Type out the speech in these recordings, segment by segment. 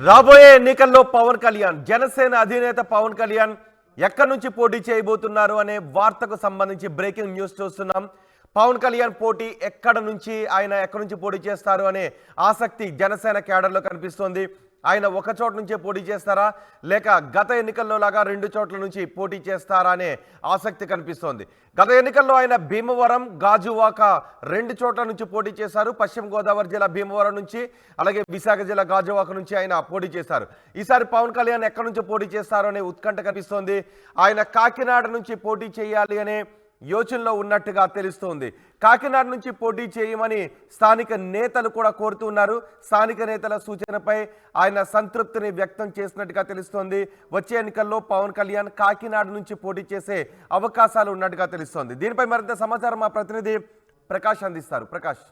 రాబోయే ఎన్నికల్లో పవన్ కళ్యాణ్ జనసేన అధినేత పవన్ కళ్యాణ్ ఎక్కడి నుంచి పోటీ చేయబోతున్నారు అనే వార్తకు సంబంధించి బ్రేకింగ్ న్యూస్ చూస్తున్నాం. పవన్ కళ్యాణ్ పోటీ ఎక్కడి నుంచి పోటీ చేస్తారు అనే ఆసక్తి జనసేన క్యాడర్లో కనిపిస్తోంది. ఆయన ఒక చోట నుంచే పోటీ చేస్తారా లేక గత ఎన్నికల్లో లాగా రెండు చోట్ల నుంచి పోటీ చేస్తారా అనే ఆసక్తి కనిపిస్తోంది. గత ఎన్నికల్లో ఆయన భీమవరం, గాజువాక రెండు చోట్ల నుంచి పోటీ చేశారు. పశ్చిమ గోదావరి జిల్లా భీమవరం నుంచి, అలాగే విశాఖ జిల్లా గాజువాక నుంచి ఆయన పోటీ చేశారు. ఈసారి పవన్ కళ్యాణ్ ఎక్కడి నుంచి పోటీ చేస్తారు అనే ఉత్కంఠ కనిపిస్తోంది. ఆయన కాకినాడ నుంచి పోటీ చేయాలి అనే యోచనలో ఉన్నట్టుగా తెలుస్తోంది. కాకినాడ నుంచి పోటీ చేయమని స్థానిక నేతలు కూడా కోరుతున్నారు. స్థానిక నేతల సూచనపై ఆయన సంతృప్తిని వ్యక్తం చేసినట్టుగా తెలుస్తోంది. వచ్చే ఎన్నికల్లో పవన్ కళ్యాణ్ కాకినాడ నుంచి పోటీ చేసే అవకాశాలు ఉన్నట్టుగా తెలుస్తోంది. దీనిపై మరింత సమాచారం మా ప్రతినిధి ప్రకాష్ అందిస్తారు. ప్రకాష్,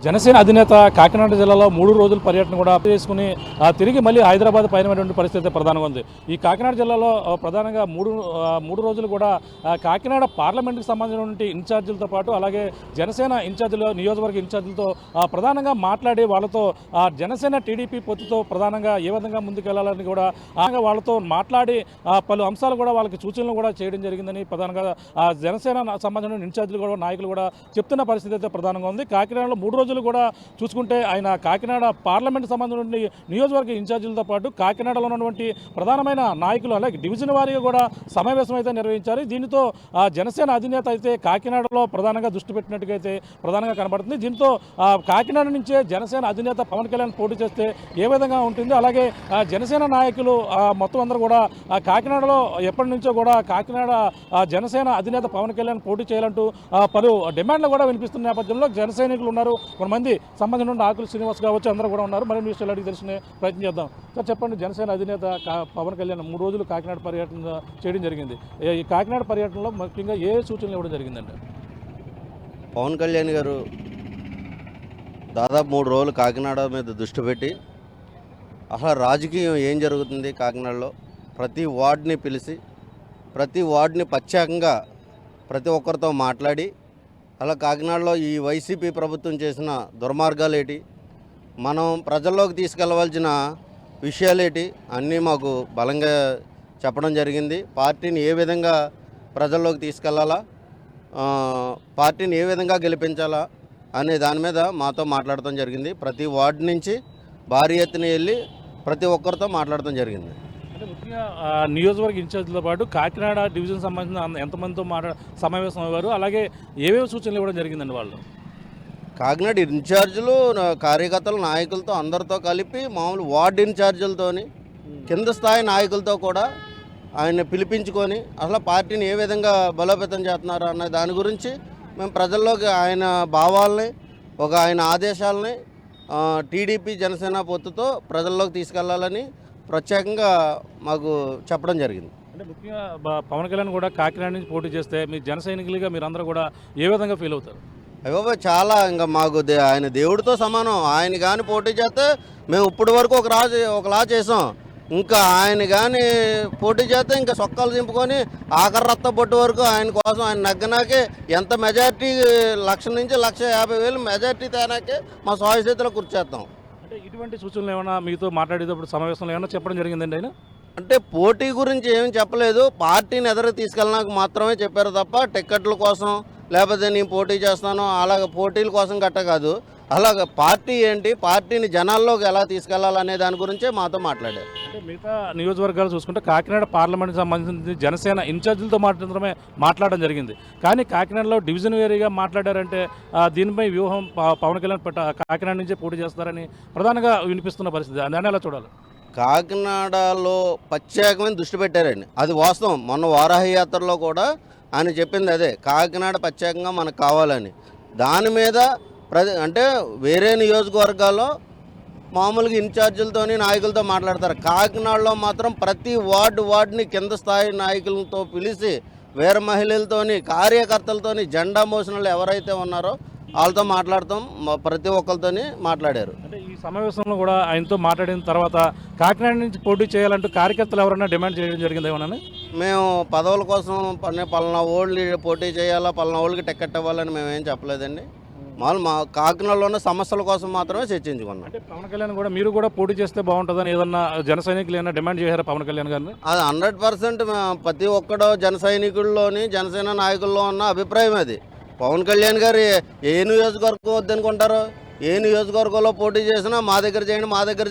జనసేన అధినేత కాకినాడ జిల్లాలో 3 రోజుల పర్యటన కూడా చేసుకుని తిరిగి మళ్ళీ హైదరాబాద్ పయనమైనటువంటి పరిస్థితి ప్రధానంగా ఉంది. ఈ కాకినాడ జిల్లాలో ప్రధానంగా మూడు రోజులు కూడా కాకినాడ పార్లమెంటుకు సంబంధించినటువంటి ఇన్ఛార్జీలతో పాటు అలాగే జనసేన ఇన్ఛార్జీలు, నియోజకవర్గ ఇన్ఛార్జీలతో ప్రధానంగా మాట్లాడి వాళ్ళతో జనసేన టీడీపీ పొత్తుతో ప్రధానంగా ఏ విధంగా ముందుకెళ్లాలని కూడా వాళ్ళతో మాట్లాడి పలు అంశాలు కూడా వాళ్ళకి సూచనలు కూడా చేయడం జరిగిందని ప్రధానంగా జనసేన సంబంధించిన ఇన్ఛార్జీలు కూడా, నాయకులు కూడా చెప్తున్న పరిస్థితి అయితే ప్రధానంగా ఉంది. కాకినాడలో 3 రోజులు కూడా చూసుకుంటే ఆయన కాకినాడ పార్లమెంట్ సంబంధించిన నియోజకవర్గ ఇన్ఛార్జీలతో పాటు కాకినాడలో ఉన్నటువంటి ప్రధానమైన నాయకులు అలాగే డివిజన్ వారీగా కూడా సమావేశం అయితే నిర్వహించారు. దీనితో జనసేన అధినేత అయితే కాకినాడలో ప్రధానంగా దృష్టి పెట్టినట్టుగా అయితే ప్రధానంగా కనబడుతుంది. దీంతో కాకినాడ నుంచే జనసేన అధినేత పవన్ కళ్యాణ్ పోటీ చేస్తే ఏ విధంగా ఉంటుంది, అలాగే జనసేన నాయకులు మొత్తం అందరూ కూడా కాకినాడలో ఎప్పటి నుంచో కూడా కాకినాడ జనసేన అధినేత పవన్ కళ్యాణ్ పోటీ చేయాలంటూ పలు డిమాండ్లు కూడా వినిపిస్తున్న నేపథ్యంలో జన సైనికులు ఉన్నారు, కొంతమంది సంబంధించిన ఆకుల శ్రీనివాస్ కావచ్చు, అందరూ కూడా ఉన్నారు. మరిన్ని విషయాలు అడిగి తెలిసిన ప్రయత్నం చేద్దాం. సార్ చెప్పండి, జనసేన అధినేత పవన్ కళ్యాణ్ 3 రోజులు కాకినాడ పర్యటన చేయడం జరిగింది. ఈ కాకినాడ పర్యటనలో ముఖ్యంగా ఏ సూచనలు ఇవ్వడం జరిగిందండి? పవన్ కళ్యాణ్ గారు దాదాపు 3 రోజులు కాకినాడ మీద దృష్టి పెట్టి అసలు రాజకీయం ఏం జరుగుతుంది కాకినాడలో ప్రతి వార్డుని పిలిచి ప్రతి వార్డుని ప్రత్యేకంగా ప్రతి ఒక్కరితో మాట్లాడి అలా కాకినాడలో ఈ వైసీపీ ప్రభుత్వం చేసిన దుర్మార్గాలు ఏంటి, మనం ప్రజల్లోకి తీసుకెళ్లవలసిన విషయాలేంటి అన్నీ మాకు బలంగా చెప్పడం జరిగింది. పార్టీని ఏ విధంగా ప్రజల్లోకి తీసుకెళ్లాలా, పార్టీని ఏ విధంగా గెలిపించాలా అనే దాని మీద మాతో మాట్లాడటం జరిగింది. ప్రతి వార్డు నుంచి భారీ ఎత్తున వెళ్ళి ప్రతి ఒక్కరితో మాట్లాడటం జరిగింది. అంటే ముఖ్యంగా నియోజకవర్గ ఇన్ఛార్జీలతో పాటు కాకినాడ డివిజన్ సంబంధించిన ఎంతమందితో సమావేశం అయ్యారు, అలాగే ఏవేవి సూచనలు ఇవ్వడం జరిగిందండి? వాళ్ళు కాకినాడ ఇన్ఛార్జీలు, కార్యకర్తలు, నాయకులతో అందరితో కలిపి మామూలు వార్డు ఇన్ఛార్జీలతోని కింద స్థాయి నాయకులతో కూడా ఆయన పిలిపించుకొని అసలు పార్టీని ఏ విధంగా బలోపేతం చేస్తున్నారు అనే దాని గురించి మేము ప్రజల్లోకి ఆయన భావాలని, ఆయన ఆదేశాలని టీడీపీ జనసేన పొత్తుతో ప్రజల్లోకి తీసుకెళ్లాలని ప్రత్యేకంగా మాకు చెప్పడం జరిగింది. అంటే ముఖ్యంగా పవన్ కళ్యాణ్ కూడా కాకినాడ నుంచి పోటీ చేస్తే మీ జన సైనికులుగా మీరందరూ కూడా ఏ విధంగా ఫీల్ అవుతారు? అయ్యో చాలా ఇంకా మాకు ఆయన దేవుడితో సమానం. ఆయన కానీ పోటీ చేస్తే మేము ఇప్పటి వరకు ఒకలా చేసాం, ఇంకా ఆయన కానీ పోటీ చేస్తే ఇంకా సొక్కాలు దింపుకొని ఆఖరి రక్త బొట్టు వరకు ఆయన కోసం ఆయన నగ్గనాకే ఎంత మెజార్టీ 1,00,000 నుంచి 1,50,000 మెజార్టీ తేనాకే మా సాయశేతిలో కూర్చేస్తాం. అంటే ఇటువంటి సూచనలు ఏమైనా మీతో మాట్లాడేటప్పుడు సమావేశంలో ఏమైనా చెప్పడం జరిగిందండి ఆయన? అంటే పోటీ గురించి ఏమి చెప్పలేదు, పార్టీని ఎదురు తీసుకెళ్ళడానికి మాత్రమే చెప్పారు తప్ప టిక్కెట్ల కోసం లేకపోతే నేను పోటీ చేస్తాను అలాగ పోటీల కోసం గట్ట కాదు. అలాగ పార్టీ ఏంటి, పార్టీని జనాల్లోకి ఎలా తీసుకెళ్లాలనే దాని గురించే మాతో మాట్లాడారు. అంటే మిగతా నియోజకవర్గాలు చూసుకుంటే కాకినాడ పార్లమెంట్కి సంబంధించి జనసేన ఇన్ఛార్జీలతో మాట్లాడడం జరిగింది. కానీ కాకినాడలో డివిజన్ వేరీగా మాట్లాడారంటే దీనిపై వ్యూహం పవన్ కళ్యాణ్ కాకినాడ నుంచే పోటీ చేస్తారని ప్రధానంగా వినిపిస్తున్న పరిస్థితి, దాన్ని ఎలా చూడాలి? కాకినాడలో ప్రత్యేకమైన దృష్టి పెట్టారండి, అది వాస్తవం. మొన్న వారాహి యాత్రలో కూడా ఆయన చెప్పింది అదే, కాకినాడ ప్రత్యేకంగా మనకు కావాలని. దాని మీద అంటే వేరే నియోజకవర్గాల్లో మామూలుగా ఇన్ఛార్జీలతోని నాయకులతో మాట్లాడతారు, కాకినాడలో మాత్రం ప్రతి వార్డుని కింద స్థాయి నాయకులతో పిలిచి వేరే మహిళలతోని, కార్యకర్తలతోని, జెండా మోసనలు ఎవరైతే ఉన్నారో వాళ్ళతో మాట్లాడతాం, ప్రతి ఒక్కరితోని మాట్లాడారు. అంటే ఈ సమావేశంలో కూడా ఆయనతో మాట్లాడిన తర్వాత కాకినాడ నుంచి పోటీ చేయాలంటూ కార్యకర్తలు ఎవరైనా డిమాండ్ చేయడం జరిగింది ఏమన్నా? మేము పదవుల కోసం పలానా ఓళ్ళు పోటీ చేయాలా, పలానా ఓళ్ళకి టికెట్ ఇవ్వాలని మేమేం చెప్పలేదండి. మామూలు మా కాకినాడలో ఉన్న సమస్యల కోసం మాత్రమే చర్చించుకున్నాం. అంటే పవన్ కళ్యాణ్ కూడా మీరు కూడా పోటీ చేస్తే బాగుంటుందని ఏదన్నా జన సైనికులు ఏమైనా డిమాండ్ చేశారా పవన్ కళ్యాణ్ గారిని? అది 100% ప్రతి ఒక్కడో జన సైనికుల్లోని జనసేన నాయకుల్లో ఉన్న అభిప్రాయం అది. పవన్ కళ్యాణ్ గారు ఏ నియోజకవర్గం వద్దనుకుంటారో, ఏ నియోజకవర్గంలో పోటీ చేసినా మా దగ్గర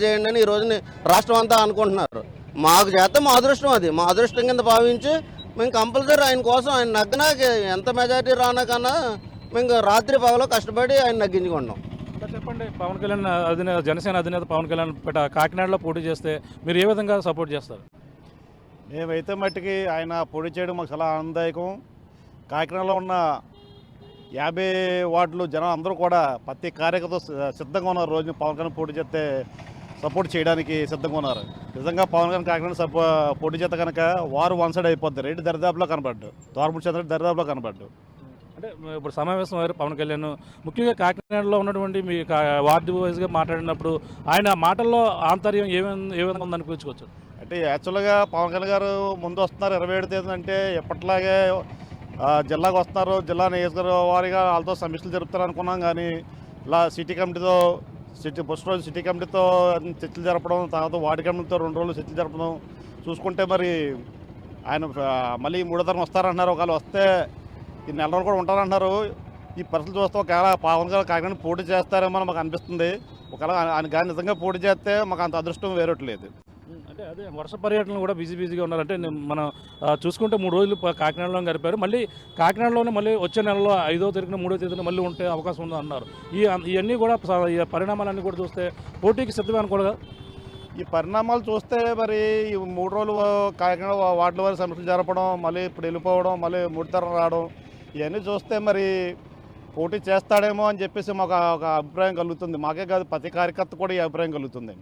చేయండి అని ఈ రోజుని రాష్ట్రం అంతా అనుకుంటున్నారు. మాకు చేస్తే మా అదృష్టం, అది మా అదృష్టం కింద భావించి మేము కంపల్సరీ ఆయన కోసం, ఆయన నగ్గినాక ఎంత మెజారిటీ రానా కన్నా మేము రాత్రి పగలో కష్టపడి ఆయన నగ్గించుకుంటాం. చెప్పండి, పవన్ కళ్యాణ్ జనసేన అధినేత పవన్ కళ్యాణ్ కాకినాడలో పోటీ చేస్తే మీరు ఏ విధంగా సపోర్ట్ చేస్తారు? మేమైతే మట్టికి ఆయన పోటీ చేయడం మాకు చాలా ఆనందదాయకం. కాకినాడలో ఉన్న 50 వార్డులు జనం అందరూ కూడా ప్రతి కార్యకర్త సిద్ధంగా ఉన్నారు. రోజు పవన్ కళ్యాణ్ పోటీ చేస్తే సపోర్ట్ చేయడానికి సిద్ధంగా ఉన్నారు. నిజంగా పవన్ కళ్యాణ్ కాకినాడ పోటీ చేస్తే కనుక వారు వన్ సైడ్ అయిపోద్ది. రెడ్డి దరిదాపులో కనబడ్డు, తోరపుడు చంద్ర దరిదాపులో కనబడ్డు. అంటే ఇప్పుడు సమావేశం అయ్యారు పవన్ కళ్యాణ్, ముఖ్యంగా కాకినాడలో ఉన్నటువంటి మీ వార్డు వైజ్గా మాట్లాడినప్పుడు ఆయన మాటల్లో ఆంతర్యం ఏ విధంగా ఉందని కూర్చుకోవచ్చు? అంటే యాక్చువల్గా పవన్ కళ్యాణ్ గారు ముందు వస్తున్నారు 27 తేదీ, అంటే ఎప్పట్లాగే జిల్లాకు వస్తున్నారు. జిల్లా నియోజకవర్గ వారిగా వాళ్ళతో సమీక్షలు జరుపుతారు అనుకున్నాం. కానీ ఇలా సిటీ కమిటీతో ఫస్ట్ రోజు సిటీ కమిటీతో చర్చలు జరపడం, తర్వాత వార్డు కమిటీతో 2 రోజులు చర్చలు జరపడం చూసుకుంటే మరి ఆయన మళ్ళీ 3వ తరం వస్తారంటున్నారు. ఒకవేళ వస్తే ఈ నెల రోజులు కూడా ఉంటారంటున్నారు. ఈ పరిస్థితులు చూస్తే ఒకవేళ పవన్ కళ్యాణ్ కాకినాడ పోటీ చేస్తారేమో మాకు అనిపిస్తుంది. ఒకవేళ ఆయన కానీ నిజంగా పోటీ చేస్తే మాకు అంత అదృష్టం వేరట్లేదు. అంటే అదే వర్ష పర్యటనలు కూడా బిజీగా ఉన్నారంటే మనం చూసుకుంటే 3 రోజులు కాకినాడలో గడిపారు. మళ్ళీ కాకినాడలోనే మళ్ళీ వచ్చే నెలలో 5వ తేదీన 3వ తేదీన మళ్ళీ ఉంటే అవకాశం ఉందని అన్నారు. ఇవన్నీ కూడా ఈ పరిణామాలన్నీ కూడా చూస్తే పోటీకి సిద్ధమే అనుకోగా. ఈ పరిణామాలు చూస్తే మరి ఈ 3 రోజులు కాకినాడ వార్డుల వారి సమస్యలు జరపడం, మళ్ళీ ఇప్పుడు వెళ్ళిపోవడం, మళ్ళీ 3వ తరం రావడం, ఇవన్నీ చూస్తే మరి పోటీ చేస్తాడేమో అని చెప్పేసి మాకు ఒక అభిప్రాయం కలుగుతుంది. మాకే కాదు, ప్రతి కార్యకర్త కూడా ఈ అభిప్రాయం కలుగుతుంది.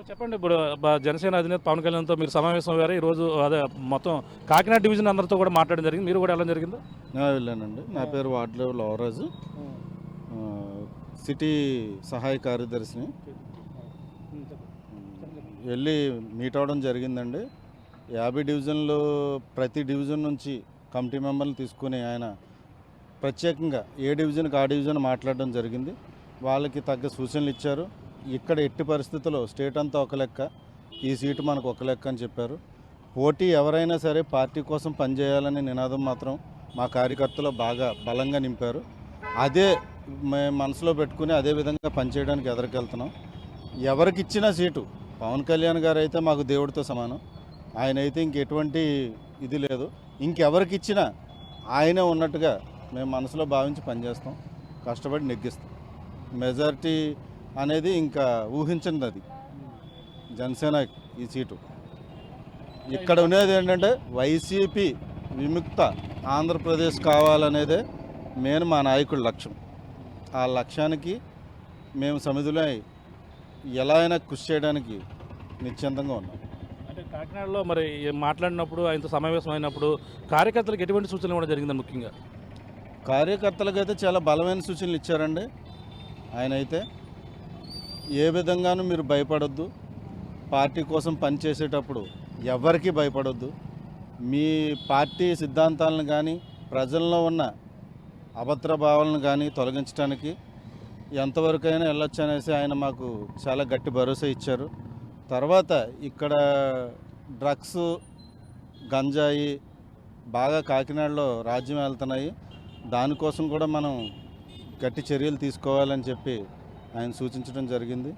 చెప్పండి, ఇప్పుడు జనసేన అధినేత పవన్ కళ్యాణ్తో మీరు సమావేశం అయ్యారు ఈరోజు. అదే మొత్తం కాకినాడ డివిజన్ అందరితో కూడా మాట్లాడడం జరిగింది. మీరు కూడా ఎలా జరిగిందో? వెళ్ళానండి. నా పేరు వార్డు లెవెల్ ఓవరాజు, సిటీ సహాయ కార్యదర్శిని. వెళ్ళి మీట్ అవ్వడం జరిగిందండి. 50 డివిజన్లు, ప్రతి డివిజన్ నుంచి కమిటీ మెంబర్లు తీసుకుని ఆయన ప్రత్యేకంగా ఏ డివిజన్కి ఆ డివిజన్ మాట్లాడడం జరిగింది. వాళ్ళకి తగ్గ సూచనలు ఇచ్చారు. ఇక్కడ ఎట్టి పరిస్థితుల్లో స్టేట్ అంతా ఒక లెక్క, ఈ సీటు మనకు ఒక లెక్క అని చెప్పారు. పోటీ ఎవరైనా సరే పార్టీ కోసం పనిచేయాలనే నినాదం మాత్రం మా కార్యకర్తలు బాగా బలంగా నింపారు. అదే మేము మనసులో పెట్టుకుని అదే విధంగా పనిచేయడానికి ఎదురుకెళ్తున్నాం. ఎవరికి ఇచ్చిన సీటు, పవన్ కళ్యాణ్ గారు అయితే మాకు దేవుడితో సమానం. ఆయన అయితే ఇంకెటువంటి ఇది లేదు. ఇంకెవరికి ఇచ్చినా ఆయనే ఉన్నట్టుగా మేము మనసులో భావించి పనిచేస్తాం, కష్టపడి నెగ్గిస్తాం. మెజారిటీ అనేది ఇంకా ఊహించింది. అది జనసేన ఈ సీటు. ఇక్కడ ఉండేది ఏంటంటే వైసీపీ విముక్త ఆంధ్రప్రదేశ్ కావాలనేదే మెయిన్ మా నాయకుడి లక్ష్యం. ఆ లక్ష్యానికి మేము సమిధులై ఎలా అయినా కృషి చేయడానికి నిశ్చింతంగా ఉన్నాం. అంటే కాకినాడలో మరి మాట్లాడినప్పుడు ఆయనతో సమావేశం అయినప్పుడు కార్యకర్తలకు ఎటువంటి సూచనలు ఇవ్వడం జరిగింది? ముఖ్యంగా కార్యకర్తలకు అయితే చాలా బలమైన సూచనలు ఇచ్చారండి. ఆయన అయితే ఏ విధంగానూ మీరు భయపడొద్దు, పార్టీ కోసం పనిచేసేటప్పుడు ఎవరికీ భయపడొద్దు, మీ పార్టీ సిద్ధాంతాలను కానీ ప్రజల్లో ఉన్న అభద్ర భావాలను కానీ తొలగించడానికి ఎంతవరకైనా వెళ్ళొచ్చు అనేసి ఆయన మాకు చాలా గట్టి భరోసా ఇచ్చారు. తర్వాత ఇక్కడ డ్రగ్స్, గంజాయి బాగా కాకినాడలో రాజ్యం వెళ్తున్నాయి. దానికోసం కూడా మనం గట్టి చర్యలు తీసుకోవాలని చెప్పి ఆయన సూచించడం జరిగింది.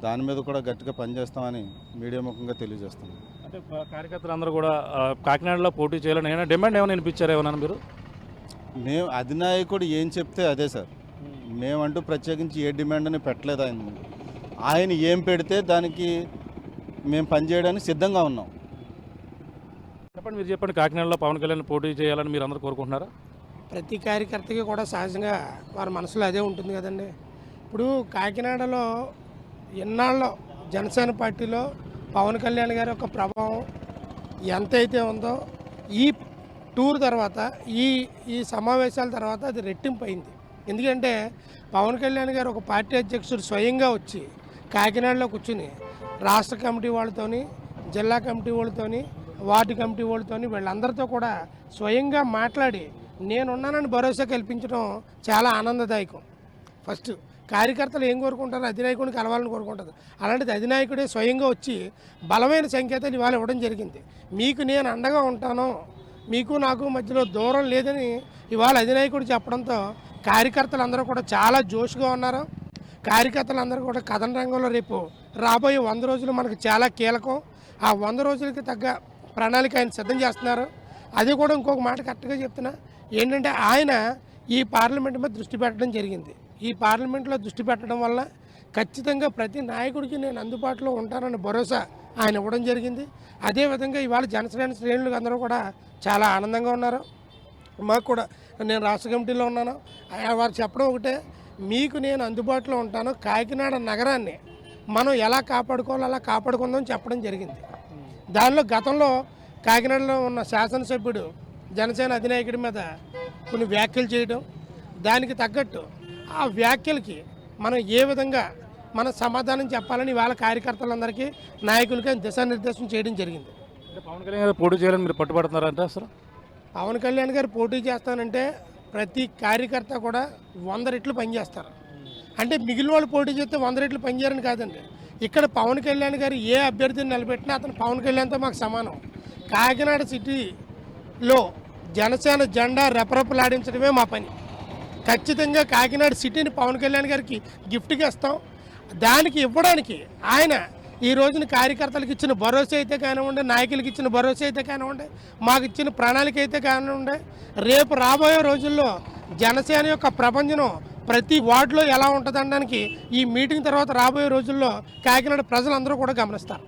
దాని మీద కూడా గట్టిగా పనిచేస్తామని మీడియా ముఖంగా తెలియజేస్తున్నాం. అంటే కార్యకర్తలు అందరూ కూడా కాకినాడలో పోటీ చేయాలని ఏమైనా డిమాండ్ ఏమైనా వినిపించారు ఏమన్నా మీరు? మేము అధినాయకుడు ఏం చెప్తే అదే సార్. మేమంటూ ప్రత్యేకించి ఏ డిమాండ్ అని పెట్టలేదు. ఆయన ఏం పెడితే దానికి మేము పనిచేయడానికి సిద్ధంగా ఉన్నాం. చెప్పండి, మీరు చెప్పండి, కాకినాడలో పవన్ కళ్యాణ్ పోటీ చేయాలని మీరు అందరూ కోరుకుంటున్నారా? ప్రతి కార్యకర్తకి కూడా సహజంగా వారి మనసులో అదే ఉంటుంది కదండి. ఇప్పుడు కాకినాడలో ఎన్నాళ్ళలో జనసేన పార్టీలో పవన్ కళ్యాణ్ గారి యొక్క ప్రభావం ఎంతైతే ఉందో ఈ టూర్ తర్వాత ఈ సమావేశాల తర్వాత అది రెట్టింపు అయింది. ఎందుకంటే పవన్ కళ్యాణ్ గారు ఒక పార్టీ అధ్యక్షుడు స్వయంగా వచ్చి కాకినాడలో కూర్చుని రాష్ట్ర కమిటీ వాళ్ళతోని, జిల్లా కమిటీ వాళ్ళతోని, వార్డు కమిటీ వాళ్ళతోని వీళ్ళందరితో కూడా స్వయంగా మాట్లాడి నేనున్నానని భరోసా కల్పించడం చాలా ఆనందదాయకం. ఫస్ట్ కార్యకర్తలు ఏం కోరుకుంటారు? అధినాయకుడిని కలవాలని కోరుకుంటారు. అలాంటిది అధినాయకుడే స్వయంగా వచ్చి బలమైన సంకేతాలు ఇవాళ ఇవ్వడం జరిగింది. మీకు నేను అండగా ఉంటాను, మీకు నాకు మధ్యలో దూరం లేదని ఇవాళ అధినాయకుడు చెప్పడంతో కార్యకర్తలందరూ కూడా చాలా జోష్గా ఉన్నారు. కార్యకర్తలందరూ కూడా కథన రంగంలో రేపు రాబోయే 100 రోజులు మనకు చాలా కీలకం. ఆ 100 రోజులకి తగ్గ ప్రణాళిక ఆయన సిద్ధం చేస్తున్నారు. అది కూడా ఇంకొక మాట కరెక్ట్గా చెప్తున్నా ఏంటంటే, ఆయన ఈ పార్లమెంట్ మీద దృష్టి పెట్టడం జరిగింది. ఈ పార్లమెంట్లో దృష్టి పెట్టడం వల్ల ఖచ్చితంగా ప్రతి నాయకుడికి నేను అందుబాటులో ఉంటానన్న భరోసా ఆయన ఇవ్వడం జరిగింది. అదేవిధంగా ఇవాళ జనసేన శ్రేణులు అందరూ కూడా చాలా ఆనందంగా ఉన్నారు. మాకు కూడా, నేను రాష్ట్ర కమిటీలో ఉన్నాను, వారు చెప్పడం ఒకటే, మీకు నేను అందుబాటులో ఉంటాను, కాకినాడ నగరాన్ని మనం ఎలా కాపాడుకోవాలో అలా కాపాడుకుందాం చెప్పడం జరిగింది. దానిలో గతంలో కాకినాడలో ఉన్న శాసనసభ్యుడు జనసేన అధినాయకుడి మీద కొన్ని వ్యాఖ్యలు చేయడం, దానికి తగ్గట్టు ఆ వ్యాఖ్యలకి మనం ఏ విధంగా మన సమాధానం చెప్పాలని వాళ్ళ కార్యకర్తలందరికీ నాయకులకి దిశానిర్దేశం చేయడం జరిగింది. అంటే పవన్ కళ్యాణ్ గారు పోటీ చేయాలని మీరు పట్టుబడుతున్నారంటే అసలు పవన్ కళ్యాణ్ గారు పోటీ చేస్తానంటే ప్రతి కార్యకర్త కూడా 100 రెట్లు పనిచేస్తారు. అంటే మిగిలిన వాళ్ళు పోటీ చేస్తే 100 రెట్లు పనిచేయరని కాదండి. ఇక్కడ పవన్ కళ్యాణ్ గారు ఏ అభ్యర్థిని నిలబెట్టినా అతను పవన్ కళ్యాణ్తో మాకు సమానం. కాకినాడ సిటీలో జనసేన జెండా రెపరెపలాడించడమే మా పని. ఖచ్చితంగా కాకినాడ సిటీని పవన్ కళ్యాణ్ గారికి గిఫ్ట్గా ఇస్తాం. దానికి ఇవ్వడానికి ఆయన ఈ రోజున కార్యకర్తలకు ఇచ్చిన భరోసా అయితే కానివ్వండి, నాయకులకు ఇచ్చిన భరోసా అయితే కానివ్వండి, మాకు ఇచ్చిన ప్రణాళిక అయితే కానివ్వండి, రేపు రాబోయే రోజుల్లో జనసేన యొక్క ప్రపంచం ప్రతి వార్డులో ఎలా ఉంటుందనడానికి ఈ మీటింగ్ తర్వాత రాబోయే రోజుల్లో కాకినాడ ప్రజలందరూ కూడా గమనిస్తారు.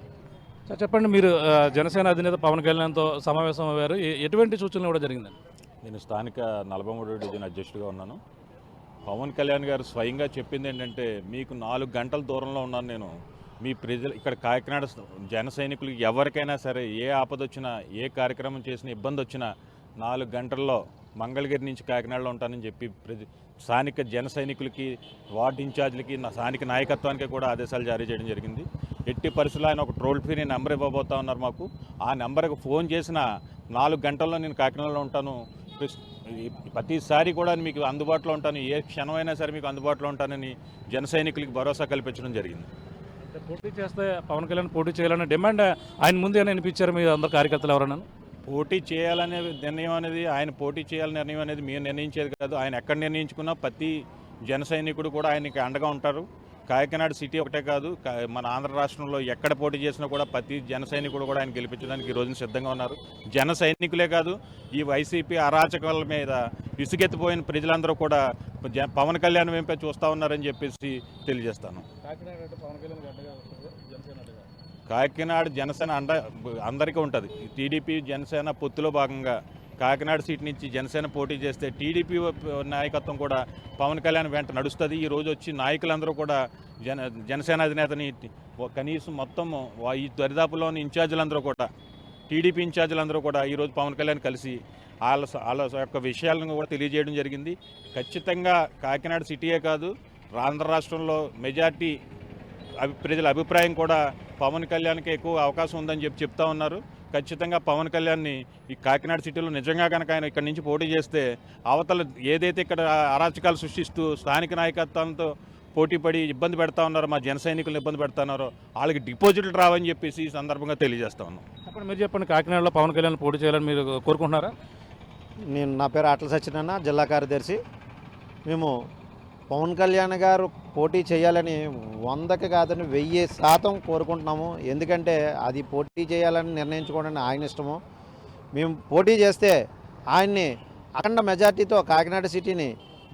సార్ చెప్పండి, మీరు జనసేన అధినేత పవన్ కళ్యాణ్తో సమావేశం అయ్యారు, ఎటువంటి సూచనలు కూడా జరిగిందండి? నేను స్థానిక 43వ డివిజన్ అధ్యక్షుడిగా ఉన్నాను. పవన్ కళ్యాణ్ గారు స్వయంగా చెప్పింది ఏంటంటే, మీకు 4 గంటల దూరంలో ఉన్నాను నేను. మీ ప్రజలు ఇక్కడ కాకినాడ జన సైనికులకి ఎవరికైనా సరే ఏ ఆపద వచ్చినా, ఏ కార్యక్రమం చేసినా, ఇబ్బంది వచ్చినా 4 గంటల్లో మంగళగిరి నుంచి కాకినాడలో ఉంటానని చెప్పి స్థానిక జన సైనికులకి, వార్డు ఇన్ఛార్జీలకి, స్థానిక నాయకత్వానికి కూడా ఆదేశాలు జారీ చేయడం జరిగింది. ఎట్టి పరిస్థితుల్లో ఆయన ఒక టోల్ ఫ్రీ నెంబర్ ఇవ్వబోతా ఉన్నారు మాకు. ఆ నెంబర్కి ఫోన్ చేసిన 4 గంటల్లో నేను కాకినాడలో ఉంటాను, ప్రతిసారి కూడా మీకు అందుబాటులో ఉంటాను, ఏ క్షణమైనా సరే మీకు అందుబాటులో ఉంటానని జన సైనికులకి భరోసా కల్పించడం జరిగింది. పోటీ చేస్తే పవన్ కళ్యాణ్ పోటీ చేయాలనే డిమాండ్ ఆయన ముందే అనిపించారు మీ అందరు కార్యకర్తలు ఎవరన్నా? పోటీ చేయాలనే నిర్ణయం అనేది, ఆయన పోటీ చేయాలనే నిర్ణయం అనేది మేము నిర్ణయించేది కాదు. ఆయన ఎక్కడ నిర్ణయించుకున్నా ప్రతి జన సైనికుడు కూడా ఆయనకి అండగా ఉంటారు. కాకినాడ సిటీ ఒకటే కాదు, మన ఆంధ్ర రాష్ట్రంలో ఎక్కడ పోటీ చేసినా కూడా ప్రతి జన సైనికుడు కూడా ఆయన గెలిపించడానికి ఈ రోజున సిద్ధంగా ఉన్నారు. జన సైనికులే కాదు, ఈ వైసీపీ అరాచకాల మీద విసుగెత్తిపోయిన ప్రజలందరూ కూడా పవన్ కళ్యాణ్ వెంపే చూస్తూ ఉన్నారని చెప్పేసి తెలియజేస్తాను. కాకినాడ జనసేన అందరికీ ఉంటుంది. టీడీపీ జనసేన పొత్తులో భాగంగా కాకినాడ సీట్ నుంచి జనసేన పోటీ చేస్తే టీడీపీ నాయకత్వం కూడా పవన్ కళ్యాణ్ వెంట నడుస్తుంది. ఈ రోజు వచ్చి నాయకులందరూ కూడా జనసేన అధినేతని కనీసం మొత్తం ఈ దరిదాపులోని ఇన్ఛార్జీలందరూ కూడా, టీడీపీ ఇన్ఛార్జీలందరూ కూడా ఈరోజు పవన్ కళ్యాణ్ కలిసి వాళ్ళ యొక్క విషయాలను కూడా తెలియజేయడం జరిగింది. ఖచ్చితంగా కాకినాడ సిటీయే కాదు, ఆంధ్ర రాష్ట్రంలో మెజార్టీ ప్రజల అభిప్రాయం కూడా పవన్ కళ్యాణ్కి ఎక్కువ అవకాశం ఉందని చెప్తా ఉన్నారు. ఖచ్చితంగా పవన్ కళ్యాణ్ని ఈ కాకినాడ సిటీలో నిజంగా కనుక ఆయన ఇక్కడి నుంచి పోటీ చేస్తే, అవతల ఏదైతే ఇక్కడ అరాచకాలు సృష్టిస్తూ స్థానిక నాయకత్వంతో పోటీపడి ఇబ్బంది పెడతా ఉన్నారో, మా జన సైనికులను ఇబ్బంది పెడుతున్నారో వాళ్ళకి డిపాజిట్లు రావని చెప్పేసి ఈ సందర్భంగా తెలియజేస్తా ఉన్నాం. అప్పుడు మీరు చెప్పండి, కాకినాడలో పవన్ కళ్యాణ్ పోటీ చేయాలని మీరు కోరుకుంటున్నారా? నా పేరు ఆటల సత్యనారాయణ, జిల్లా కార్యదర్శి. మేము పవన్ కళ్యాణ్ గారు పోటీ చేయాలని 100కి కాదని 1000% కోరుకుంటున్నాము. ఎందుకంటే అది పోటీ చేయాలని నిర్ణయించుకోవడానికి ఆయన ఇష్టము. మేము పోటీ చేస్తే ఆయన్ని అఖండ మెజార్టీతో కాకినాడ సిటీని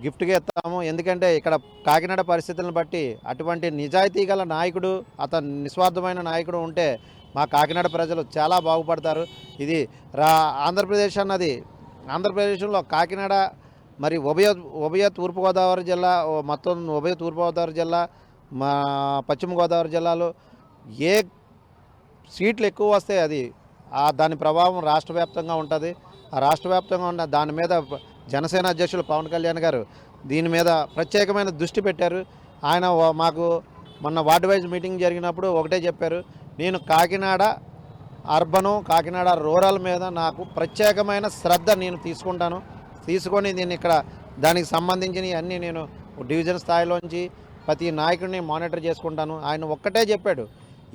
గిఫ్ట్గా ఇస్తాము. ఎందుకంటే ఇక్కడ కాకినాడ పరిస్థితులను బట్టి అటువంటి నిజాయితీ గల నాయకుడు, అతను నిస్వార్థమైన నాయకుడు ఉంటే మా కాకినాడ ప్రజలు చాలా బాగుపడతారు. ఇది ఆంధ్రప్రదేశ్ అన్నది, ఆంధ్రప్రదేశ్లో కాకినాడ మరి ఉభయ తూర్పుగోదావరి జిల్లా, మొత్తం ఉభయ తూర్పుగోదావరి జిల్లా, మా పశ్చిమ గోదావరి జిల్లాలో ఏ సీట్లు ఎక్కువ వస్తే అది దాని ప్రభావం రాష్ట్ర వ్యాప్తంగా ఉంటుంది. ఆ రాష్ట్ర వ్యాప్తంగా ఉన్న దాని మీద జనసేన అధ్యక్షులు పవన్ కళ్యాణ్ గారు దీని మీద ప్రత్యేకమైన దృష్టి పెట్టారు. ఆయన మాకు మొన్న వార్డు వైజ్ మీటింగ్ జరిగినప్పుడు ఒకటే చెప్పారు, నేను కాకినాడ అర్బను, కాకినాడ రూరల్ మీద నాకు ప్రత్యేకమైన శ్రద్ధ నేను తీసుకుంటాను. తీసుకొని దీన్ని ఇక్కడ దానికి సంబంధించినవి అన్నీ నేను డివిజన్ స్థాయిలోంచి ప్రతి నాయకుడిని మానిటర్ చేసుకుంటాను. ఆయన ఒక్కటే చెప్పాడు,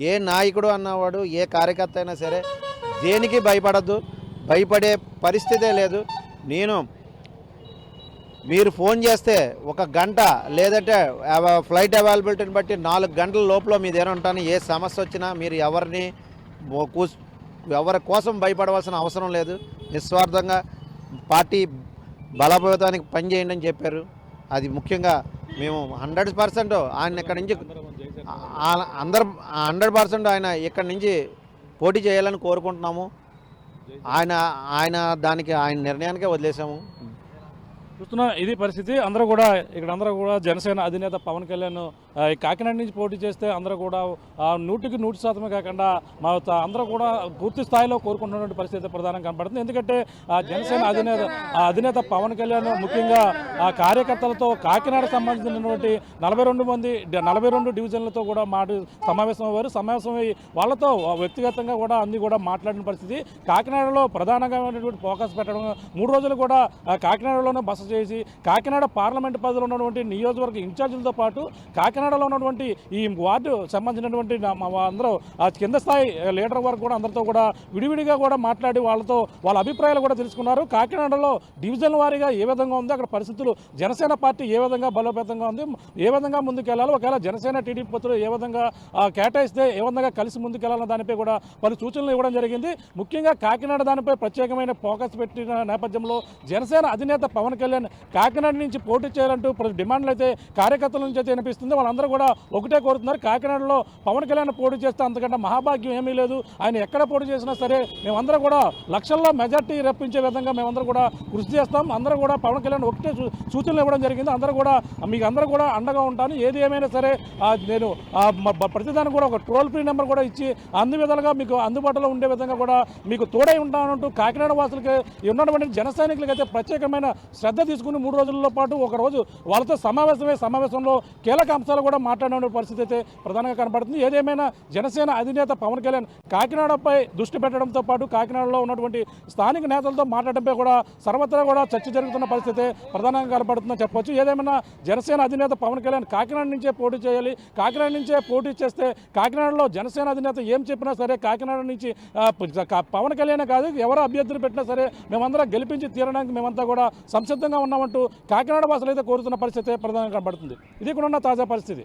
ఏ నాయకుడు అన్నవాడు ఏ కార్యకర్త అయినా సరే దేనికి భయపడద్దు, భయపడే పరిస్థితే లేదు. మీరు ఫోన్ చేస్తే 1 గంట లేదంటే ఫ్లైట్ అవైలబిలిటీని బట్టి 4 గంటల లోపల మీ దగ్గర ఉంటాను. ఏ సమస్య వచ్చినా మీరు ఎవరి కోసం భయపడవలసిన అవసరం లేదు. నిస్వార్థంగా పార్టీ బలోపేతానికి పనిచేయండి అని చెప్పారు. అది ముఖ్యంగా మేము 100% ఆయన ఇక్కడి నుంచి 100% ఆయన ఇక్కడి నుంచి పోటీ చేయాలని కోరుకుంటున్నాము. ఆయన దానికి ఆయన నిర్ణయానికే వదిలేసాము. చూస్తున్నా ఇది పరిస్థితి. అందరూ కూడా జనసేన అధినేత పవన్ కళ్యాణ్ ఈ కాకినాడ నుంచి పోటీ చేస్తే అందరూ కూడా 100% కాకుండా అందరూ కూడా పూర్తి స్థాయిలో కోరుకుంటున్నటువంటి పరిస్థితి ప్రధానంగా కనపడుతుంది. ఎందుకంటే జనసేన అధినేత పవన్ కళ్యాణ్ ముఖ్యంగా కార్యకర్తలతో కాకినాడ సంబంధించినటువంటి 42 డివిజన్లతో కూడా సమావేశమయ్యారు. వాళ్ళతో వ్యక్తిగతంగా కూడా అన్ని కూడా మాట్లాడిన పరిస్థితి. కాకినాడలో ప్రధానంగా ఫోకస్ పెట్టడం 3 రోజులు కూడా కాకినాడలోనే బస చేసి కాకినాడ పార్లమెంటు పరిధిలో ఉన్నటువంటి నియోజకవర్గ ఇన్ఛార్జీలతో పాటు కాకినాడలో ఉన్నటువంటి ఈ వార్డు సంబంధించినటువంటి అందరూ కింద స్థాయి లీడర్ వరకు కూడా అందరితో కూడా విడివిడిగా కూడా మాట్లాడి వాళ్ళ అభిప్రాయాలు కూడా తెలుసుకున్నారు. కాకినాడలో డివిజన్ వారీగా ఏ విధంగా ఉంది, అక్కడ పరిస్థితులు జనసేన పార్టీ ఏ విధంగా బలోపేతంగా ఉంది, ఏ విధంగా ముందుకెళ్లాలి, ఒకవేళ జనసేన టీడీపీ పొత్తులు ఏ విధంగా కేటాయిస్తే ఏ విధంగా కలిసి ముందుకెళ్లాలన్న దానిపై కూడా పలు సూచనలు ఇవ్వడం జరిగింది. ముఖ్యంగా కాకినాడ దానిపై ప్రత్యేకమైన ఫోకస్ పెట్టిన నేపథ్యంలో జనసేన అధినేత పవన్ కళ్యాణ్ కాకినాడ నుంచి పోటీ చేయాలంటూ డిమాండ్లు అయితే కార్యకర్తల నుంచి అయితే వినిపిస్తుంది. వాళ్ళందరూ కూడా ఒకటే కోరుతున్నారు, కాకినాడలో పవన్ కళ్యాణ్ పోటీ చేస్తే అంతకంటే మహాభాగ్యం ఏమీ లేదు. ఆయన ఎక్కడ పోటీ చేసినా సరే మేమందరం కూడా లక్షల్లో మెజార్టీ రప్పించే విధంగా మేమందరం కూడా కృషి చేస్తాం. అందరూ కూడా పవన్ కళ్యాణ్ ఒకటే సూచనలు ఇవ్వడం జరిగింది. మీకు అందరూ కూడా అండగా ఉంటాను, ఏది ఏమైనా సరే నేను ప్రతిదానికి కూడా ఒక టోల్ ఫ్రీ నెంబర్ కూడా ఇచ్చి అన్ని విధాలుగా మీకు అందుబాటులో ఉండే విధంగా కూడా మీకు తోడై ఉంటానంటూ కాకినాడ వాసులకి ఉన్నటువంటి జన సైనికులకి అయితే ప్రత్యేకమైన శ్రద్ధ తీసుకుని 3 రోజుల పాటు ఒక రోజు వాళ్ళతో సమావేశంలో కీలక అంశాలు కూడా మాట్లాడే పరిస్థితి అయితే ప్రధానంగా కనపడుతుంది. ఏదేమైనా జనసేన అధినేత పవన్ కళ్యాణ్ కాకినాడపై దృష్టి పెట్టడంతో పాటు కాకినాడలో ఉన్నటువంటి స్థానిక నేతలతో మాట్లాడడంపై కూడా సర్వత్రా కూడా చర్చ జరుగుతున్న పరిస్థితి ప్రధానంగా కనపడుతుందని చెప్పొచ్చు. ఏదేమైనా జనసేన అధినేత పవన్ కళ్యాణ్ కాకినాడ నుంచే పోటీ చేయాలి, కాకినాడ నుంచే పోటీ చేస్తే కాకినాడలో జనసేన అధినేత ఏం చెప్పినా సరే కాకినాడ నుంచి పవన్ కళ్యాణ్ కాదు ఎవరు అభ్యర్థులు పెట్టినా సరే మేమందరం గెలిపించి తీరడానికి మేమంతా కూడా సంసిద్ధంగా ఉన్నామంటూ కాకినాడ వాసులు అయితే కోరుతున్న పరిస్థితి ప్రధానంగా కనబడుతుంది. ఇది కూడా తాజా పరిస్థితి.